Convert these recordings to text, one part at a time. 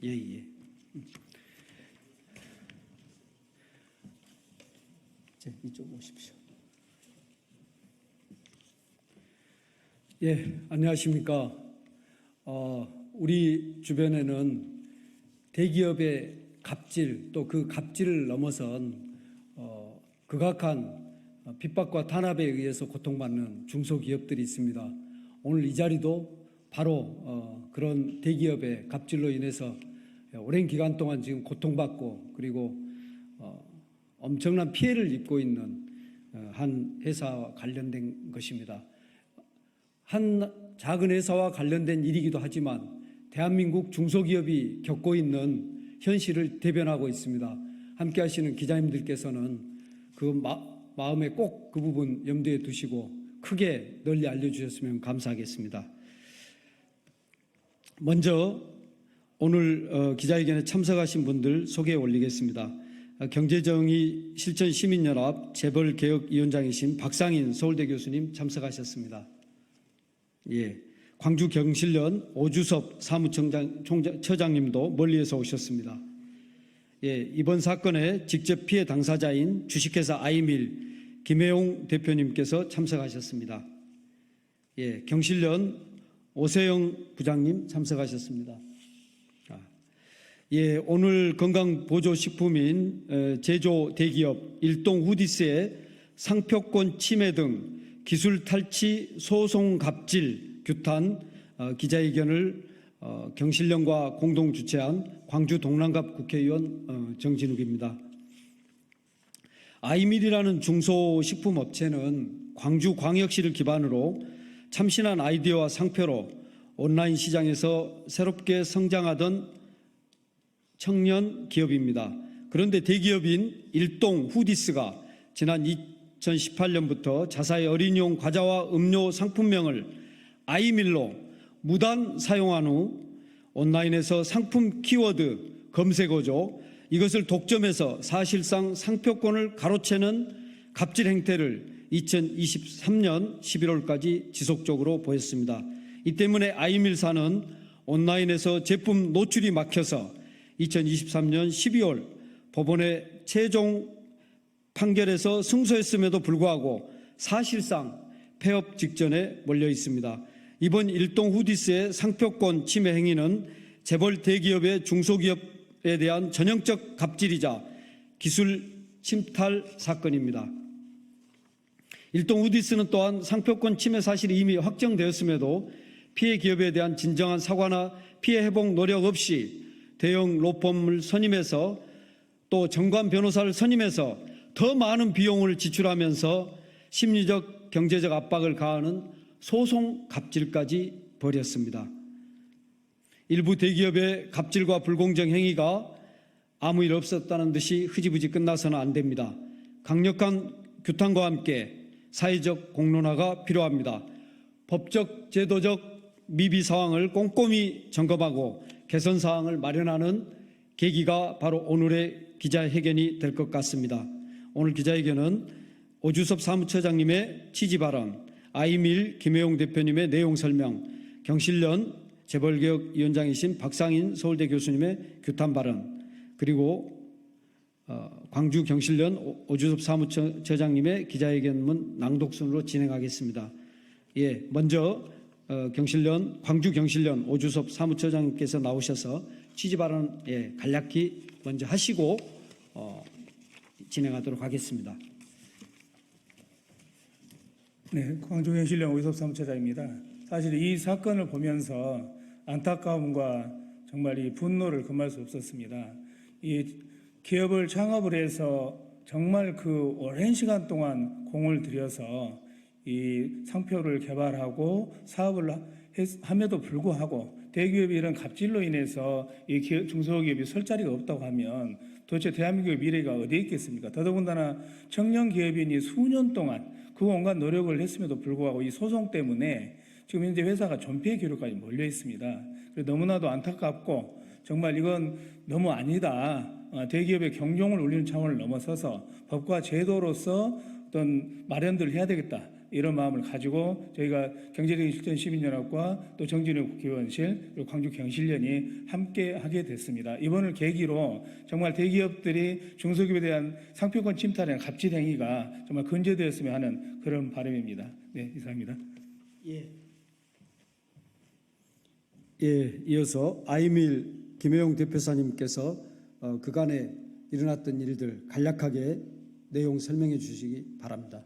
예, 예. 이쪽 오십시오. 예, 안녕하십니까. 우리 주변에는 대기업의 갑질, 또 그 갑질을 넘어선 극악한 핍박과 탄압에 의해서 고통받는 중소기업들이 있습니다. 오늘 이 자리도 바로 그런 대기업의 갑질로 인해서 오랜 기간 동안 지금 고통받고 그리고 엄청난 피해를 입고 있는 한 회사와 관련된 것입니다. 한 작은 회사와 관련된 일이기도 하지만 대한민국 중소기업이 겪고 있는 현실을 대변하고 있습니다. 함께 하시는 기자님들께서는 그 마음에 꼭 그 부분 염두에 두시고 크게 널리 알려주셨으면 감사하겠습니다. 먼저 오늘 기자회견에 참석하신 분들 소개해 올리겠습니다. 경제정의 실천시민연합 재벌개혁위원장이신 박상인 서울대 교수님 참석하셨습니다. 예, 광주경실련 오주섭 사무처장님도 멀리에서 오셨습니다. 예, 이번 사건의 직접 피해 당사자인 주식회사 아이밀 김혜용 대표님께서 참석하셨습니다. 예, 경실련 오세영 부장님 참석하셨습니다. 예, 오늘 건강보조식품인 제조 대기업 일동 후디스의 상표권 침해 등 기술 탈취, 소송 갑질, 규탄 기자회견을 경실련과 공동 주최한 광주 동남갑 국회의원 정진욱입니다. 아이밀이라는 중소식품업체는 광주광역시를 기반으로 참신한 아이디어와 상표로 온라인 시장에서 새롭게 성장하던 청년 기업입니다. 그런데 대기업인 일동 후디스가 지난 2018년부터 자사의 어린이용 과자와 음료 상품명을 아이밀로 무단 사용한 후 온라인에서 상품 키워드 검색어죠. 이것을 독점해서 사실상 상표권을 가로채는 갑질 행태를 2023년 11월까지 지속적으로 보였습니다. 이 때문에 아이밀사는 온라인에서 제품 노출이 막혀서 2023년 12월 법원의 최종 판결에서 승소했음에도 불구하고 사실상 폐업 직전에 몰려 있습니다. 이번 일동 후디스의 상표권 침해 행위는 재벌 대기업의 중소기업에 대한 전형적 갑질이자 기술 침탈 사건입니다. 일동 후디스는 또한 상표권 침해 사실이 이미 확정되었음에도 피해 기업에 대한 진정한 사과나 피해 회복 노력 없이 대형 로펌을 선임해서 또 정관 변호사를 선임해서 더 많은 비용을 지출하면서 심리적 경제적 압박을 가하는 소송 갑질까지 벌였습니다. 일부 대기업의 갑질과 불공정 행위가 아무 일 없었다는 듯이 흐지부지 끝나서는 안 됩니다. 강력한 규탄과 함께 사회적 공론화가 필요합니다. 법적, 제도적 미비 사항을 꼼꼼히 점검하고 개선 사항을 마련하는 계기가 바로 오늘의 기자회견이 될 것 같습니다. 오늘 기자회견은 오주섭 사무처장님의 취지 발언, 아이밀 김혜용 대표님의 내용 설명, 경실련 재벌개혁위원장이신 박상인 서울대 교수님의 규탄 발언, 그리고 광주 경실련 오주섭 사무처장님의 기자회견문 낭독순으로 진행하겠습니다. 예, 먼저 광주 경실련 오주섭 사무처장님께서 나오셔서 취지 발언 간략히 먼저 하시고 진행하도록 하겠습니다. 네, 광주 경실련 오주섭 사무처장입니다. 사실 이 사건을 보면서 안타까움과 정말 이 분노를 금할 수 없었습니다. 이 기업을 창업을 해서 정말 그 오랜 시간 동안 공을 들여서 이 상표를 개발하고 사업을 함에도 불구하고 대기업이 이런 갑질로 인해서 이 중소기업이 설 자리가 없다고 하면 도대체 대한민국의 미래가 어디에 있겠습니까? 더더군다나 청년 기업인이 수년 동안 그 온갖 노력을 했음에도 불구하고 이 소송 때문에 지금 현재 회사가 존폐 기록까지 몰려 있습니다. 너무나도 안타깝고 정말 이건 너무 아니다. 대기업의 경종을 울리는 차원을 넘어서서 법과 제도로서 어떤 마련들을 해야 되겠다. 이런 마음을 가지고 저희가 경제적인 실천 시민연합과 또 정진욱 국회의원실 그리고 광주경실련이 함께 하게 됐습니다. 이번을 계기로 정말 대기업들이 중소기업에 대한 상표권 침탈이나 갑질 행위가 정말 근절되었으면 하는 그런 바람입니다. 네, 이상입니다. 예, 이어서 아이밀 김혜용 대표사님께서 그간에 일어났던 일들 간략하게 내용 설명해 주시기 바랍니다.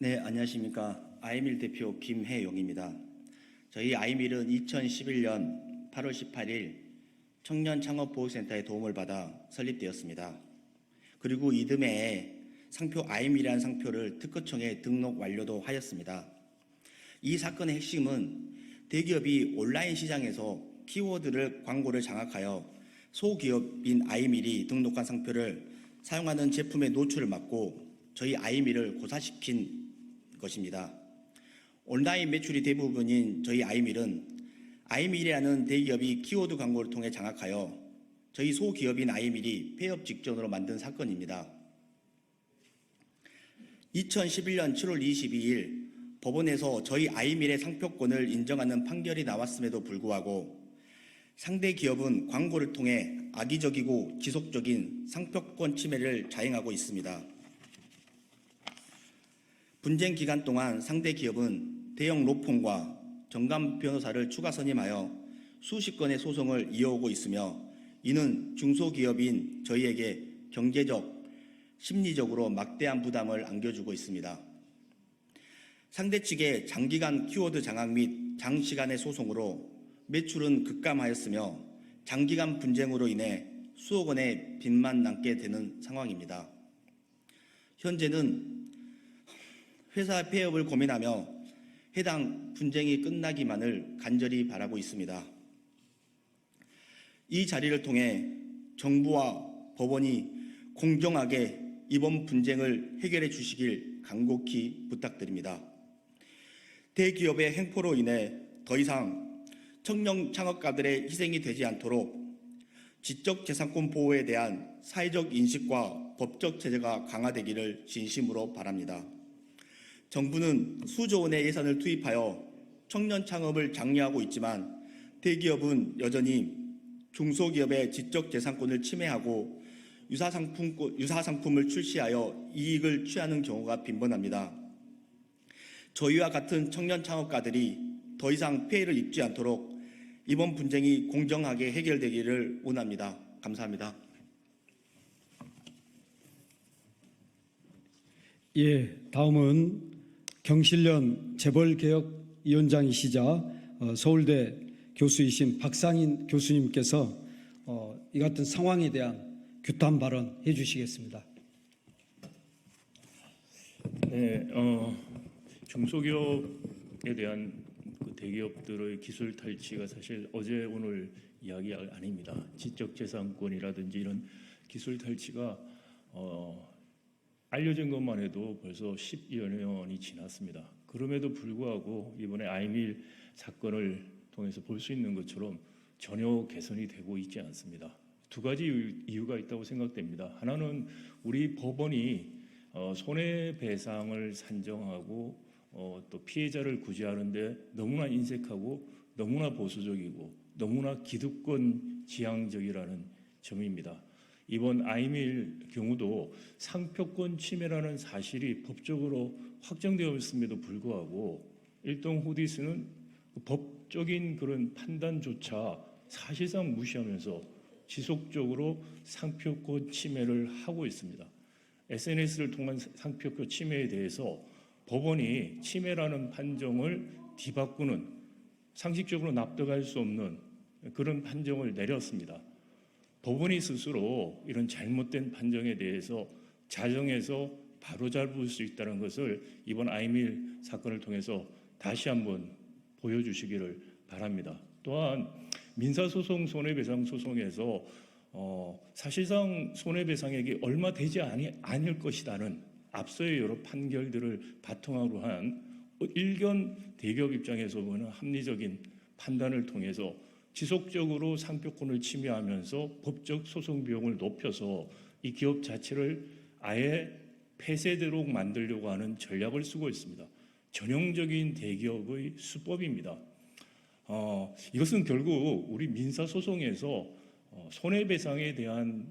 네, 안녕하십니까. 아이밀 대표 김혜용입니다. 저희 아이밀은 2011년 8월 18일 청년창업보호센터의 도움을 받아 설립되었습니다. 그리고 이듬해에 상표 아이밀이라는 상표를 특허청에 등록 완료도 하였습니다. 이 사건의 핵심은 대기업이 온라인 시장에서 키워드를 광고를 장악하여 소기업인 아이밀이 등록한 상표를 사용하는 제품의 노출을 막고 저희 아이밀을 고사시킨 것입니다. 온라인 매출이 대부분인 저희 아이밀은 아이밀이라는 대기업이 키워드 광고를 통해 장악하여 저희 소기업인 아이밀이 폐업 직전으로 만든 사건입니다. 2011년 7월 22일 법원에서 저희 아이밀의 상표권을 인정하는 판결이 나왔음에도 불구하고 상대 기업은 광고를 통해 악의적이고 지속적인 상표권 침해를 자행하고 있습니다. 분쟁 기간 동안 상대 기업은 대형 로펌과 정관 변호사를 추가 선임하여 수십 건의 소송을 이어오고 있으며 이는 중소기업인 저희에게 경제적, 심리적으로 막대한 부담을 안겨주고 있습니다. 상대 측의 장기간 키워드 장악 및 장시간의 소송으로 매출은 급감하였으며 장기간 분쟁으로 인해 수억 원의 빚만 남게 되는 상황입니다. 현재는 회사 폐업을 고민하며 해당 분쟁이 끝나기만을 간절히 바라고 있습니다. 이 자리를 통해 정부와 법원이 공정하게 이번 분쟁을 해결해 주시길 간곡히 부탁드립니다. 대기업의 행포로 인해 더 이상 청년 창업가들의 희생이 되지 않도록 지적재산권 보호에 대한 사회적 인식과 법적 제재가 강화되기를 진심으로 바랍니다. 정부는 수조 원의 예산을 투입하여 청년 창업을 장려하고 있지만 대기업은 여전히 중소기업의 지적재산권을 침해하고 유사상품을 출시하여 이익을 취하는 경우가 빈번합니다. 저희와 같은 청년 창업가들이 더 이상 피해를 입지 않도록 이번 분쟁이 공정하게 해결되기를 원합니다. 감사합니다. 예, 다음은 경실련 재벌개혁위원장이시자 서울대 교수이신 박상인 교수님께서 이 같은 상황에 대한 규탄 발언 해주시겠습니다. 네, 중소기업에 대한 그 대기업들의 기술 탈취가 사실 어제 오늘 이야기 아닙니다. 지적재산권이라든지 이런 기술 탈취가 알려진 것만 해도 벌써 10여 년이 지났습니다. 그럼에도 불구하고 이번에 아이밀 사건을 통해서 볼 수 있는 것처럼 전혀 개선이 되고 있지 않습니다. 두 가지 이유가 있다고 생각됩니다. 하나는 우리 법원이 손해배상을 산정하고 또 피해자를 구제하는데 너무나 인색하고 너무나 보수적이고 너무나 기득권 지향적이라는 점입니다. 이번 아이밀 경우도 상표권 침해라는 사실이 법적으로 확정되어 있음에도 불구하고 일동 후디스는 법적인 그런 판단조차 사실상 무시하면서 지속적으로 상표권 침해를 하고 있습니다. SNS를 통한 상표권 침해에 대해서 법원이 침해라는 판정을 뒤바꾸는 상식적으로 납득할 수 없는 그런 판정을 내렸습니다. 법원이 스스로 이런 잘못된 판정에 대해서 자정해서 바로잡을 수 있다는 것을 이번 아이밀 사건을 통해서 다시 한번 보여주시기를 바랍니다. 또한 민사소송 손해배상 소송에서 사실상 손해배상액이 얼마 되지 않을 것이라는 앞서의 여러 판결들을 바탕으로 한 일견 대기업 입장에서 보는 합리적인 판단을 통해서 지속적으로 상표권을 침해하면서 법적 소송 비용을 높여서 이 기업 자체를 아예 폐쇄되도록 만들려고 하는 전략을 쓰고 있습니다. 전형적인 대기업의 수법입니다. 이것은 결국 우리 민사소송에서 손해배상에 대한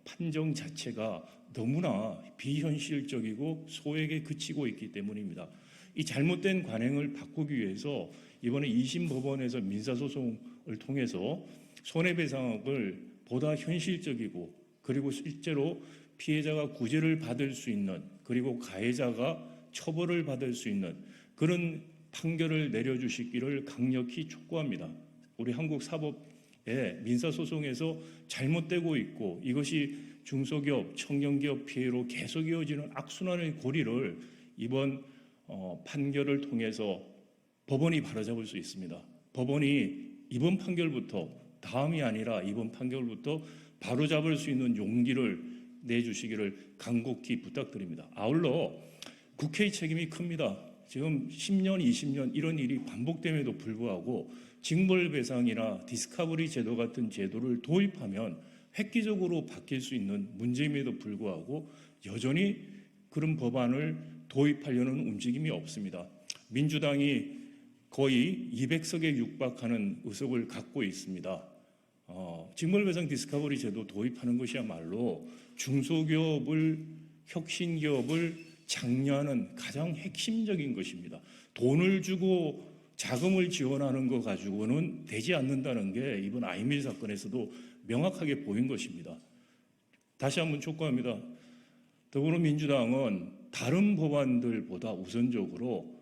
판정 자체가 너무나 비현실적이고 소액에 그치고 있기 때문입니다. 이 잘못된 관행을 바꾸기 위해서 이번에 2심 법원에서 민사소송을 통해서 손해배상을 보다 현실적이고 그리고 실제로 피해자가 구제를 받을 수 있는 그리고 가해자가 처벌을 받을 수 있는 그런 판결을 내려주시기를 강력히 촉구합니다. 우리 한국 사법의 민사소송에서 잘못되고 있고 이것이 중소기업, 청년기업 피해로 계속 이어지는 악순환의 고리를 이번 판결을 통해서 법원이 바로잡을 수 있습니다. 법원이 이번 판결부터 다음이 아니라 이번 판결부터 바로잡을 수 있는 용기를 내주시기를 간곡히 부탁드립니다. 아울러 국회의 책임이 큽니다. 지금 10년, 20년 이런 일이 반복됨에도 불구하고 징벌배상이나 디스커버리 제도 같은 제도를 도입하면 획기적으로 바뀔 수 있는 문제임에도 불구하고 여전히 그런 법안을 도입하려는 움직임이 없습니다. 민주당이 거의 200석에 육박하는 의석을 갖고 있습니다. 징벌배상 디스커버리 제도 도입하는 것이야말로 중소기업을 혁신기업을 장려하는 가장 핵심적인 것입니다. 돈을 주고 자금을 지원하는 것 가지고는 되지 않는다는 게 이번 아이밀 사건에서도 명확하게 보인 것입니다. 다시 한번 촉구합니다. 더불어민주당은 다른 법안들보다 우선적으로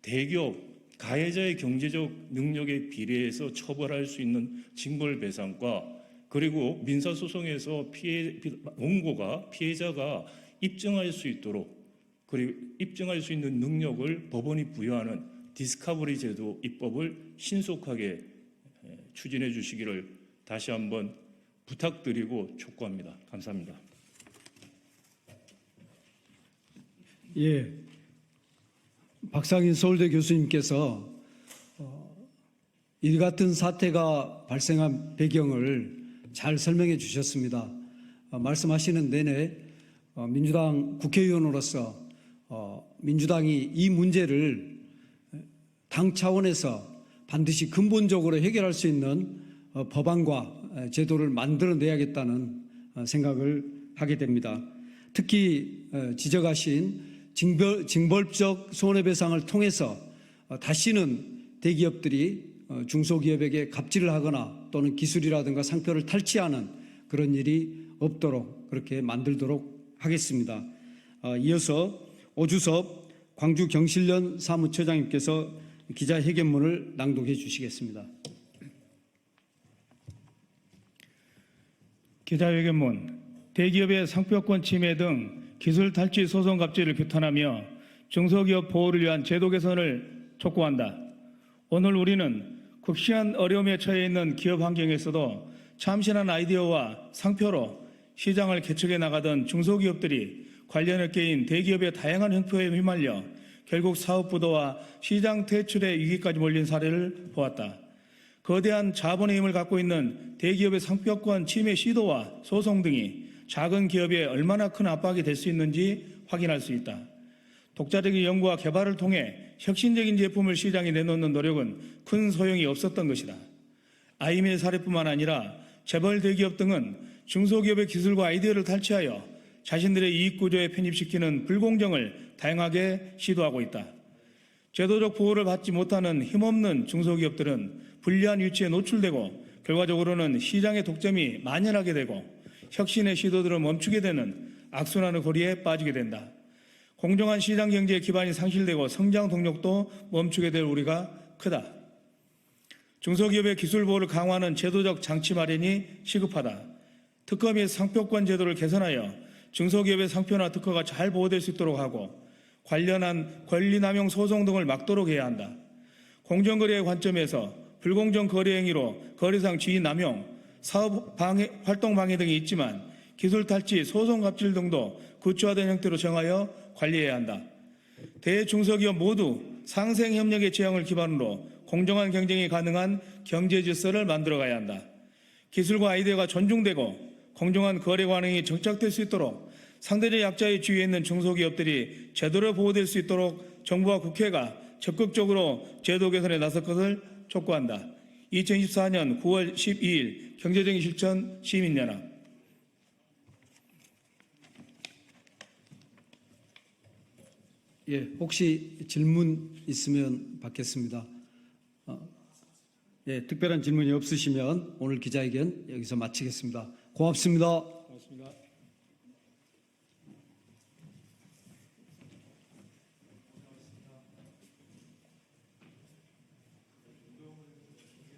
대기업, 가해자의 경제적 능력에 비례해서 처벌할 수 있는 징벌배상과 그리고 민사소송에서 원고가 피해자가 입증할 수 있도록 그리고 입증할 수 있는 능력을 법원이 부여하는 디스커버리 제도 입법을 신속하게 추진해 주시기를 다시 한번 부탁드리고 촉구합니다. 감사합니다. 예, 박상인 서울대 교수님께서 이 같은 사태가 발생한 배경을 잘 설명해 주셨습니다. 말씀하시는 내내 민주당 국회의원으로서 민주당이 이 문제를 당 차원에서 반드시 근본적으로 해결할 수 있는 법안과 제도를 만들어내야겠다는 생각을 하게 됩니다. 특히 지적하신 징벌적 손해배상을 통해서 다시는 대기업들이 중소기업에게 갑질을 하거나 또는 기술이라든가 상표를 탈취하는 그런 일이 없도록 그렇게 만들도록 하겠습니다. 이어서 오주섭 광주경실련 사무처장님께서 기자회견문을 낭독해 주시겠습니다. 기자회견문. 대기업의 상표권 침해 등 기술 탈취 소송 갑질을 규탄하며 중소기업 보호를 위한 제도 개선을 촉구한다. 오늘 우리는 극심한 어려움에 처해 있는 기업 환경에서도 참신한 아이디어와 상표로 시장을 개척해 나가던 중소기업들이 관련을 깨인 대기업의 다양한 형표에 휘말려 결국 사업 부도와 시장 퇴출의 위기까지 몰린 사례를 보았다. 거대한 자본의 힘을 갖고 있는 대기업의 상표권 침해 시도와 소송 등이 작은 기업에 얼마나 큰 압박이 될 수 있는지 확인할 수 있다. 독자적인 연구와 개발을 통해 혁신적인 제품을 시장에 내놓는 노력은 큰 소용이 없었던 것이다. 아이밀 사례뿐만 아니라 재벌 대기업 등은 중소기업의 기술과 아이디어를 탈취하여 자신들의 이익 구조에 편입시키는 불공정을 다양하게 시도하고 있다. 제도적 보호를 받지 못하는 힘없는 중소기업들은 불리한 위치에 노출되고 결과적으로는 시장의 독점이 만연하게 되고 혁신의 시도들을 멈추게 되는 악순환의 고리에 빠지게 된다. 공정한 시장 경제의 기반이 상실되고 성장 동력도 멈추게 될 우려가 크다. 중소기업의 기술 보호를 강화하는 제도적 장치 마련이 시급하다. 특허 및 상표권 제도를 개선하여 중소기업의 상표나 특허가 잘 보호될 수 있도록 하고 관련한 권리남용 소송 등을 막도록 해야 한다. 공정거래의 관점에서 불공정 거래 행위로 거래상 지위 남용, 사업 방해, 활동 방해 등이 있지만 기술 탈취, 소송 갑질 등도 구체화된 형태로 정하여 관리해야 한다. 대중소기업 모두 상생협력의 지향을 기반으로 공정한 경쟁이 가능한 경제 질서를 만들어가야 한다. 기술과 아이디어가 존중되고 공정한 거래 관행이 정착될 수 있도록 상대적 약자의 주위에 있는 중소기업들이 제대로 보호될 수 있도록 정부와 국회가 적극적으로 제도 개선에 나설 것을 촉구한다. 2024년 9월 12일 경제적인 실천 시민연합. 예, 혹시 질문 있으면 받겠습니다. 예, 특별한 질문이 없으시면 오늘 기자회견 여기서 마치겠습니다. 고맙습니다. 고맙습니다.